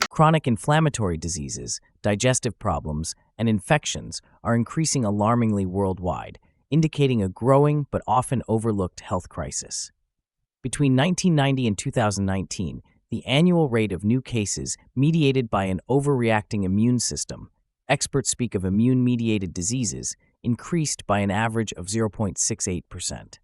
Chronic inflammatory diseases, digestive problems, and infections are increasing alarmingly worldwide, indicating a growing but often overlooked health crisis. Between 1990 and 2019, the annual rate of new cases mediated by an overreacting immune system, experts speak of immune-mediated diseases, increased by an average of 0.68%.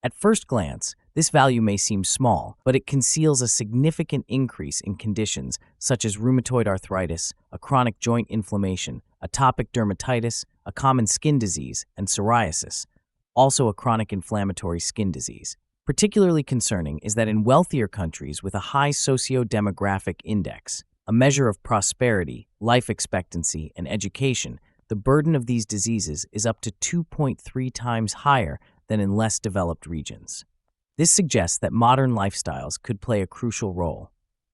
At first glance, this value may seem small, but it conceals a significant increase in conditions such as rheumatoid arthritis, a chronic joint inflammation, atopic dermatitis, a common skin disease, and psoriasis, also a chronic inflammatory skin disease. Particularly concerning is that in wealthier countries with a high socio-demographic index, a measure of prosperity, life expectancy, and education, the burden of these diseases is up to 2.3 times higher than in less developed regions. This suggests that modern lifestyles could play a crucial role.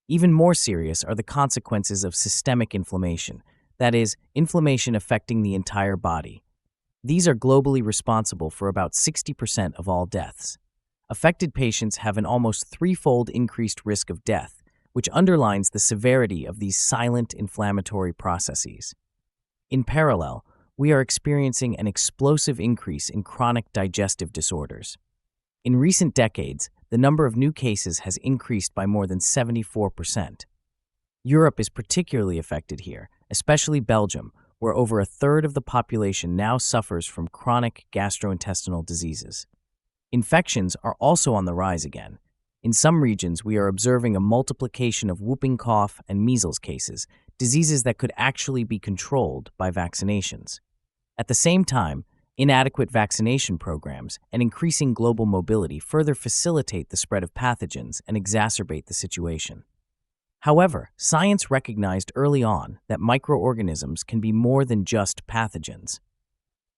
Even more serious are the consequences of systemic inflammation, that is, inflammation affecting the entire body. These are globally responsible for about 60% of all deaths. Affected patients have an almost threefold increased risk of death, which underlines the severity of these silent inflammatory processes. In parallel, we are experiencing an explosive increase in chronic digestive disorders. In recent decades, the number of new cases has increased by more than 74%. Europe is particularly affected here, especially Belgium, where over a third of the population now suffers from chronic gastrointestinal diseases. Infections are also on the rise again. In some regions, we are observing a multiplication of whooping cough and measles cases, diseases that could actually be controlled by vaccinations. At the same time, inadequate vaccination programs and increasing global mobility further facilitate the spread of pathogens and exacerbate the situation. However, science recognized early on that microorganisms can be more than just pathogens.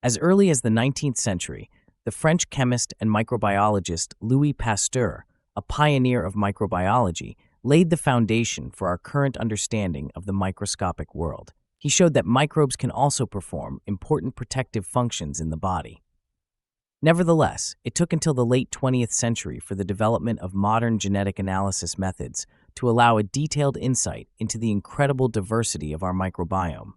As early as the 19th century, the French chemist and microbiologist Louis Pasteur, a pioneer of microbiology, laid the foundation for our current understanding of the microscopic world. He showed that microbes can also perform important protective functions in the body. Nevertheless, it took until the late 20th century for the development of modern genetic analysis methods to allow a detailed insight into the incredible diversity of our microbiome.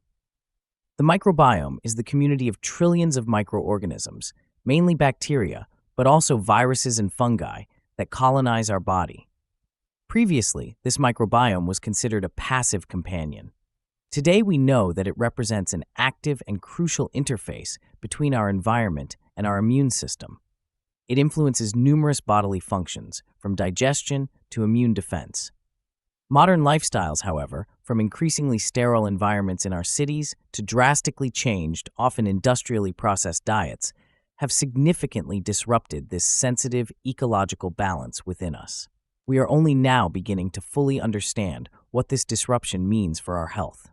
The microbiome is the community of trillions of microorganisms, mainly bacteria, but also viruses and fungi, that colonize our body. Previously, this microbiome was considered a passive companion. Today, we know that it represents an active and crucial interface between our environment and our immune system. It influences numerous bodily functions, from digestion to immune defense. Modern lifestyles, however, from increasingly sterile environments in our cities to drastically changed, often industrially processed diets, have significantly disrupted this sensitive ecological balance within us. We are only now beginning to fully understand what this disruption means for our health.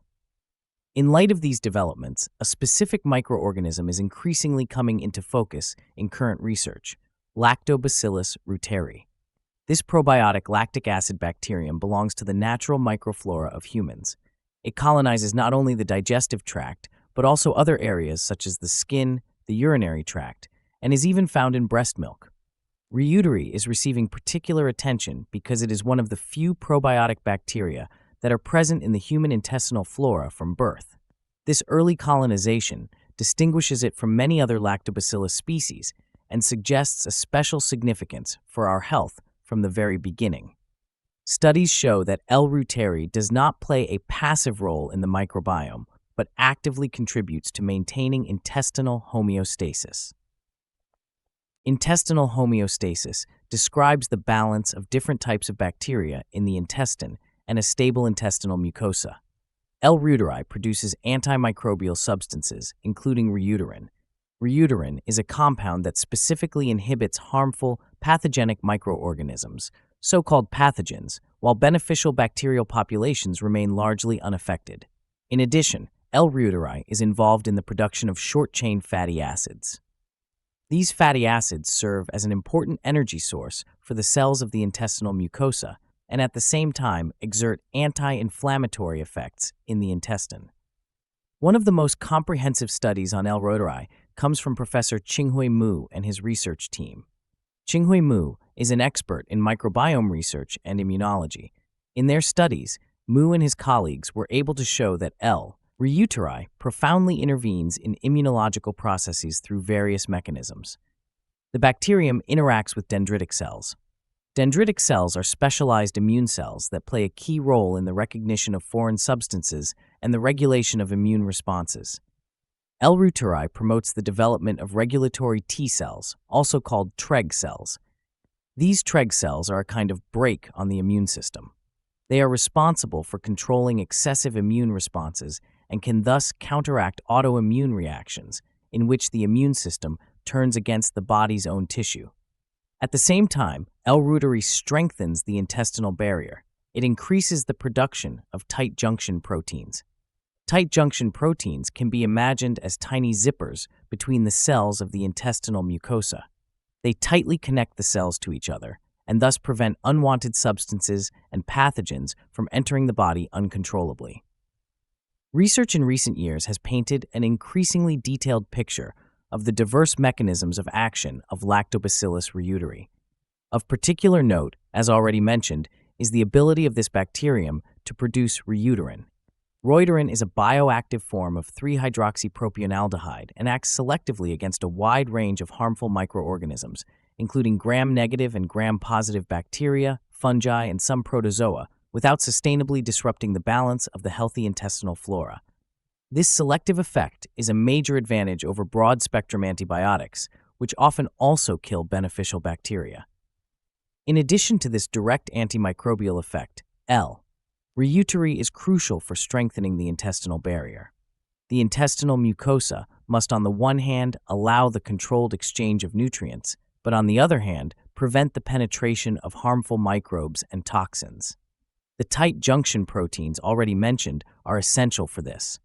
In light of these developments, a specific microorganism is increasingly coming into focus in current research: Lactobacillus reuteri. This probiotic lactic acid bacterium belongs to the natural microflora of humans. It colonizes not only the digestive tract, but also other areas such as the skin, the urinary tract, and is even found in breast milk. Reuteri is receiving particular attention because it is one of the few probiotic bacteria that are present in the human intestinal flora from birth. This early colonization distinguishes it from many other Lactobacillus species and suggests a special significance for our health from the very beginning. Studies show that L. reuteri does not play a passive role in the microbiome, but actively contributes to maintaining intestinal homeostasis. Intestinal homeostasis describes the balance of different types of bacteria in the intestine and a stable intestinal mucosa. L. reuteri produces antimicrobial substances, including reuterin. Reuterin is a compound that specifically inhibits harmful, pathogenic microorganisms, so-called pathogens, while beneficial bacterial populations remain largely unaffected. In addition, L. reuteri is involved in the production of short-chain fatty acids. These fatty acids serve as an important energy source for the cells of the intestinal mucosa and at the same time exert anti-inflammatory effects in the intestine. One of the most comprehensive studies on L. reuteri comes from Professor Qinghui Mu and his research team. Qinghui Mu is an expert in microbiome research and immunology. In their studies, Mu and his colleagues were able to show that L. reuteri profoundly intervenes in immunological processes through various mechanisms. The bacterium interacts with dendritic cells. Dendritic cells are specialized immune cells that play a key role in the recognition of foreign substances and the regulation of immune responses. L. reuteri promotes the development of regulatory T cells, also called Treg cells. These Treg cells are a kind of brake on the immune system. They are responsible for controlling excessive immune responses and can thus counteract autoimmune reactions, in which the immune system turns against the body's own tissue. At the same time, L. reuteri strengthens the intestinal barrier. It increases the production of tight junction proteins. Tight junction proteins can be imagined as tiny zippers between the cells of the intestinal mucosa. They tightly connect the cells to each other and thus prevent unwanted substances and pathogens from entering the body uncontrollably. Research in recent years has painted an increasingly detailed picture of the diverse mechanisms of action of Lactobacillus reuteri. Of particular note, as already mentioned, is the ability of this bacterium to produce reuterin. Reuterin is a bioactive form of 3-hydroxypropionaldehyde and acts selectively against a wide range of harmful microorganisms, including gram-negative and gram-positive bacteria, fungi, and some protozoa, without sustainably disrupting the balance of the healthy intestinal flora. This selective effect is a major advantage over broad-spectrum antibiotics, which often also kill beneficial bacteria. In addition to this direct antimicrobial effect, L. reuteri is crucial for strengthening the intestinal barrier. The intestinal mucosa must on the one hand allow the controlled exchange of nutrients, but on the other hand prevent the penetration of harmful microbes and toxins. The tight junction proteins already mentioned are essential for this.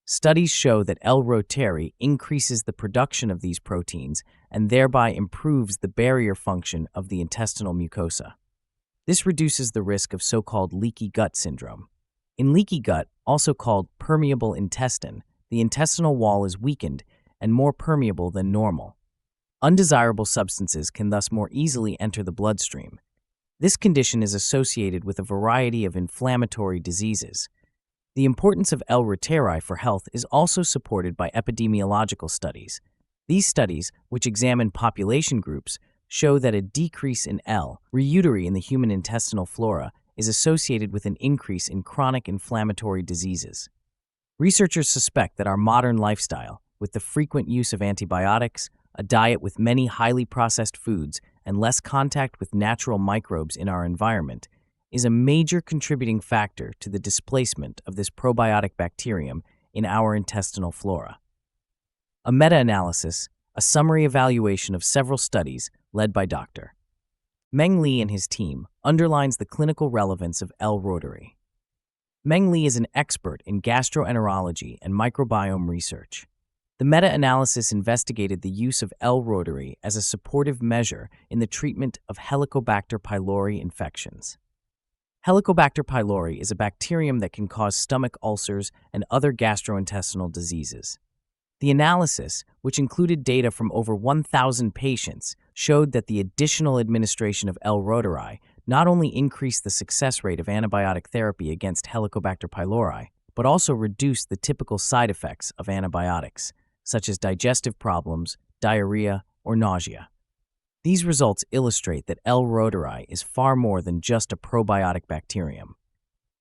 Studies show that L. reuteri increases the production of these proteins and thereby improves the barrier function of the intestinal mucosa. This reduces the risk of so-called leaky gut syndrome. In leaky gut, also called permeable intestine, the intestinal wall is weakened and more permeable than normal. Undesirable substances can thus more easily enter the bloodstream. This condition is associated with a variety of inflammatory diseases. The importance of L. reuteri for health is also supported by epidemiological studies. These studies, which examine population groups, show that a decrease in L. reuteri in the human intestinal flora is associated with an increase in chronic inflammatory diseases. Researchers suspect that our modern lifestyle, with the frequent use of antibiotics, a diet with many highly processed foods, and less contact with natural microbes in our environment, is a major contributing factor to the displacement of this probiotic bacterium in our intestinal flora. A meta-analysis, a summary evaluation of several studies led by Dr. Meng Li and his team, underlines the clinical relevance of L. reuteri. Meng Li is an expert in gastroenterology and microbiome research. The meta-analysis investigated the use of L. reuteri as a supportive measure in the treatment of Helicobacter pylori infections. Helicobacter pylori is a bacterium that can cause stomach ulcers and other gastrointestinal diseases. The analysis, which included data from over 1,000 patients, showed that the additional administration of L. reuteri not only increased the success rate of antibiotic therapy against Helicobacter pylori, but also reduced the typical side effects of antibiotics, such as digestive problems, diarrhea, or nausea. These results illustrate that L. reuteri is far more than just a probiotic bacterium.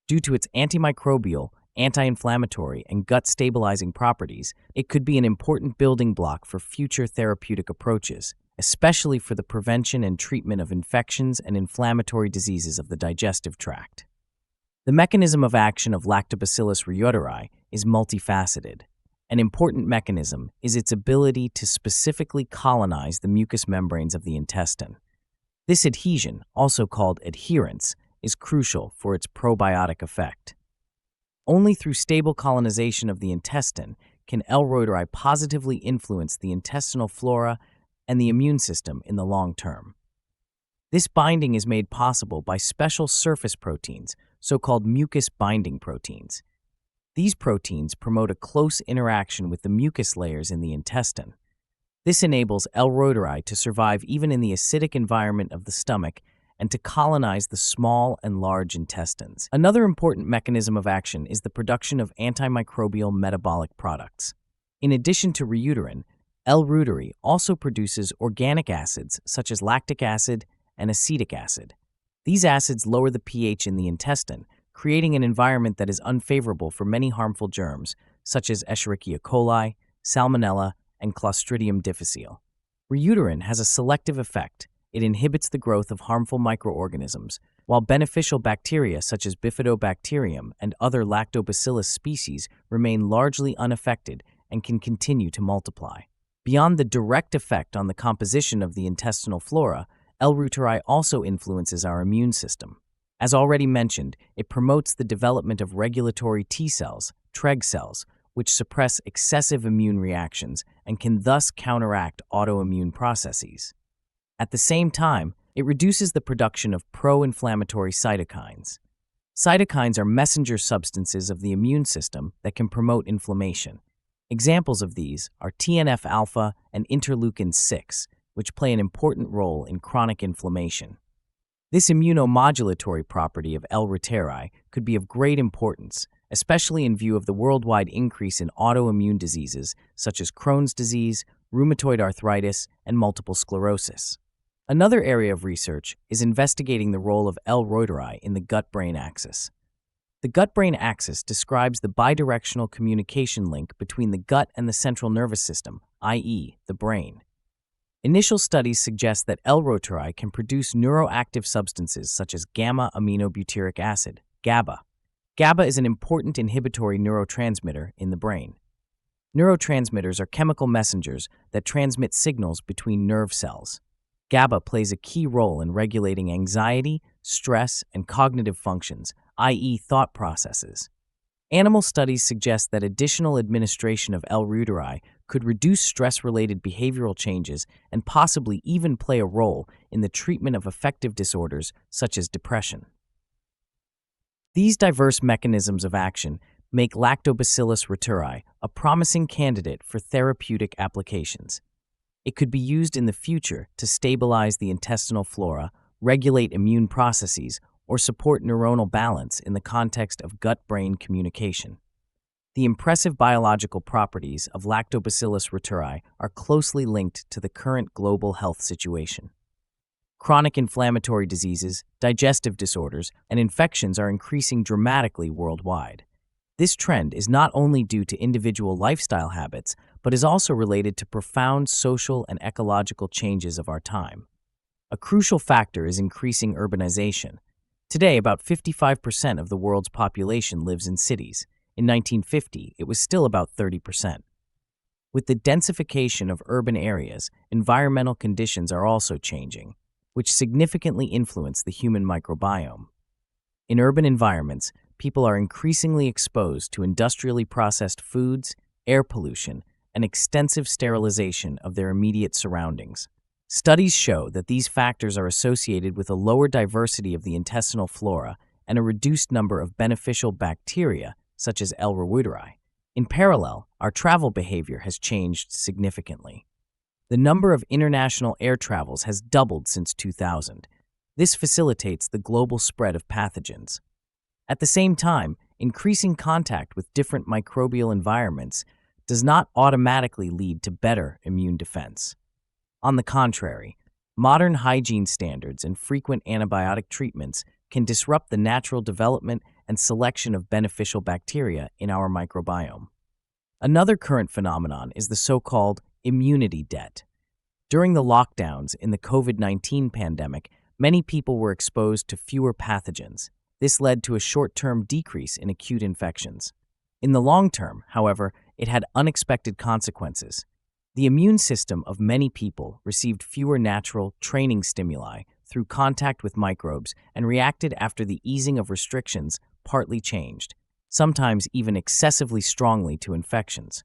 Due to its antimicrobial, anti-inflammatory, and gut-stabilizing properties, it could be an important building block for future therapeutic approaches, especially for the prevention and treatment of infections and inflammatory diseases of the digestive tract. The mechanism of action of Lactobacillus reuteri is multifaceted. An important mechanism is its ability to specifically colonize the mucous membranes of the intestine. This adhesion, also called adherence, is crucial for its probiotic effect. Only through stable colonization of the intestine can L. reuteri positively influence the intestinal flora and the immune system in the long term. This binding is made possible by special surface proteins, so-called mucus binding proteins. These proteins promote a close interaction with the mucus layers in the intestine. This enables L. reuteri to survive even in the acidic environment of the stomach and to colonize the small and large intestines. Another important mechanism of action is the production of antimicrobial metabolic products. In addition to Reuteri, L. reuteri also produces organic acids such as lactic acid and acetic acid. These acids lower the pH in the intestine, creating an environment that is unfavorable for many harmful germs, such as Escherichia coli, Salmonella, and Clostridium difficile. Reuteri has a selective effect. It inhibits the growth of harmful microorganisms, while beneficial bacteria such as Bifidobacterium and other Lactobacillus species remain largely unaffected and can continue to multiply. Beyond the direct effect on the composition of the intestinal flora, L. reuteri also influences our immune system. As already mentioned, it promotes the development of regulatory T cells, Treg cells, which suppress excessive immune reactions and can thus counteract autoimmune processes. At the same time, it reduces the production of pro-inflammatory cytokines. Cytokines are messenger substances of the immune system that can promote inflammation. Examples of these are TNF-alpha and interleukin-6, which play an important role in chronic inflammation. This immunomodulatory property of L. reuteri could be of great importance, especially in view of the worldwide increase in autoimmune diseases such as Crohn's disease, rheumatoid arthritis, and multiple sclerosis. Another area of research is investigating the role of L. reuteri in the gut-brain axis. The gut-brain axis describes the bidirectional communication link between the gut and the central nervous system, i.e., the brain. Initial studies suggest that L. reuteri can produce neuroactive substances such as gamma-aminobutyric acid, GABA. GABA is an important inhibitory neurotransmitter in the brain. Neurotransmitters are chemical messengers that transmit signals between nerve cells. GABA plays a key role in regulating anxiety, stress, and cognitive functions, i.e., thought processes. Animal studies suggest that additional administration of L. reuteri could reduce stress-related behavioral changes and possibly even play a role in the treatment of affective disorders such as depression. These diverse mechanisms of action make Lactobacillus reuteri a promising candidate for therapeutic applications. It could be used in the future to stabilize the intestinal flora, regulate immune processes, or support neuronal balance in the context of gut-brain communication. The impressive biological properties of Lactobacillus reuteri are closely linked to the current global health situation. Chronic inflammatory diseases, digestive disorders, and infections are increasing dramatically worldwide. This trend is not only due to individual lifestyle habits, but is also related to profound social and ecological changes of our time. A crucial factor is increasing urbanization. Today, about 55% of the world's population lives in cities. In 1950, it was still about 30%. With the densification of urban areas, environmental conditions are also changing, which significantly influence the human microbiome. In urban environments, people are increasingly exposed to industrially processed foods, air pollution, and extensive sterilization of their immediate surroundings. Studies show that these factors are associated with a lower diversity of the intestinal flora and a reduced number of beneficial bacteria, such as L. reuteri. In parallel, our travel behavior has changed significantly. The number of international air travels has doubled since 2000. This facilitates the global spread of pathogens. At the same time, increasing contact with different microbial environments does not automatically lead to better immune defense. On the contrary, modern hygiene standards and frequent antibiotic treatments can disrupt the natural development and selection of beneficial bacteria in our microbiome. Another current phenomenon is the so-called immunity debt. During the lockdowns in the COVID-19 pandemic, many people were exposed to fewer pathogens. This led to a short-term decrease in acute infections. In the long term, however, it had unexpected consequences. The immune system of many people received fewer natural training stimuli through contact with microbes and reacted after the easing of restrictions partly changed, sometimes even excessively strongly to infections.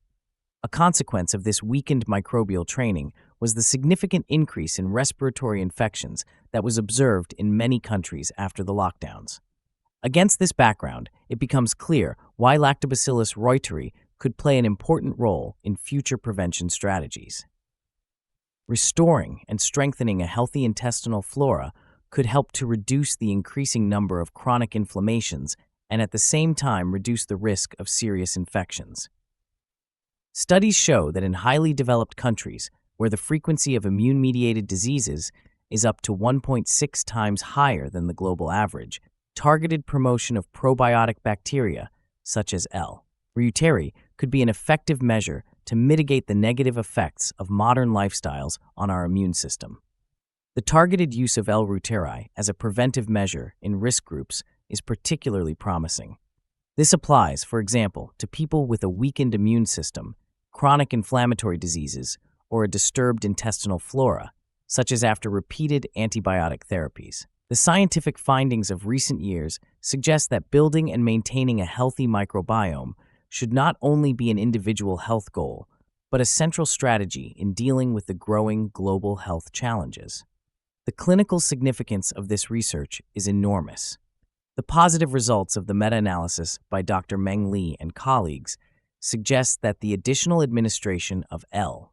A consequence of this weakened microbial training was the significant increase in respiratory infections that was observed in many countries after the lockdowns. Against this background, it becomes clear why Lactobacillus reuteri could play an important role in future prevention strategies. Restoring and strengthening a healthy intestinal flora could help to reduce the increasing number of chronic inflammations and at the same time reduce the risk of serious infections. Studies show that in highly developed countries, where the frequency of immune-mediated diseases is up to 1.6 times higher than the global average, targeted promotion of probiotic bacteria, such as L. reuteri, could be an effective measure to mitigate the negative effects of modern lifestyles on our immune system. The targeted use of L. reuteri as a preventive measure in risk groups is particularly promising. This applies, for example, to people with a weakened immune system, chronic inflammatory diseases, or a disturbed intestinal flora, such as after repeated antibiotic therapies. The scientific findings of recent years suggest that building and maintaining a healthy microbiome should not only be an individual health goal, but a central strategy in dealing with the growing global health challenges. The clinical significance of this research is enormous. The positive results of the meta-analysis by Dr. Meng Li and colleagues suggest that the additional administration of L.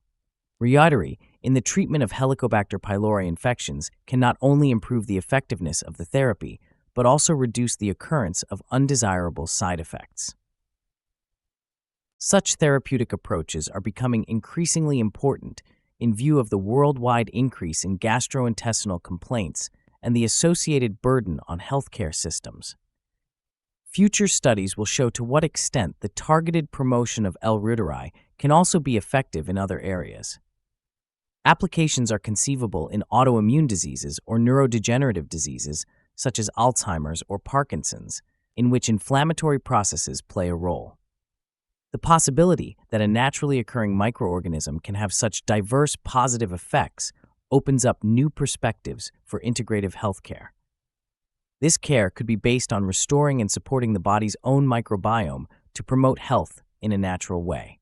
reuteri in the treatment of Helicobacter pylori infections can not only improve the effectiveness of the therapy, but also reduce the occurrence of undesirable side effects. Such therapeutic approaches are becoming increasingly important in view of the worldwide increase in gastrointestinal complaints and the associated burden on healthcare systems. Future studies will show to what extent the targeted promotion of L. reuteri can also be effective in other areas. Applications are conceivable in autoimmune diseases or neurodegenerative diseases, such as Alzheimer's or Parkinson's, in which inflammatory processes play a role. The possibility that a naturally occurring microorganism can have such diverse positive effects opens up new perspectives for integrative healthcare. This care could be based on restoring and supporting the body's own microbiome to promote health in a natural way.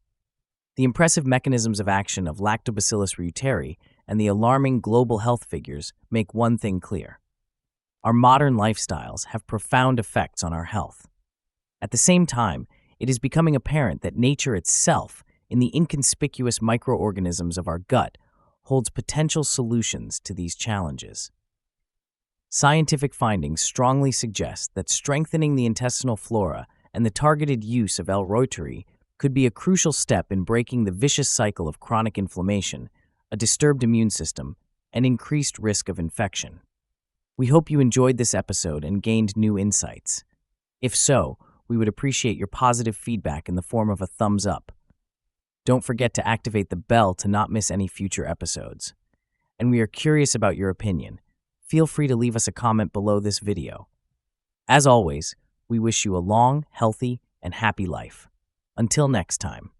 The impressive mechanisms of action of Lactobacillus reuteri and the alarming global health figures make one thing clear. Our modern lifestyles have profound effects on our health. At the same time, it is becoming apparent that nature itself, in the inconspicuous microorganisms of our gut, holds potential solutions to these challenges. Scientific findings strongly suggest that strengthening the intestinal flora and the targeted use of L. reuteri could be a crucial step in breaking the vicious cycle of chronic inflammation, a disturbed immune system, and increased risk of infection. We hope you enjoyed this episode and gained new insights. If so, we would appreciate your positive feedback in the form of a thumbs up. Don't forget to activate the bell to not miss any future episodes. And we are curious about your opinion. Feel free to leave us a comment below this video. As always, we wish you a long, healthy, and happy life. Until next time.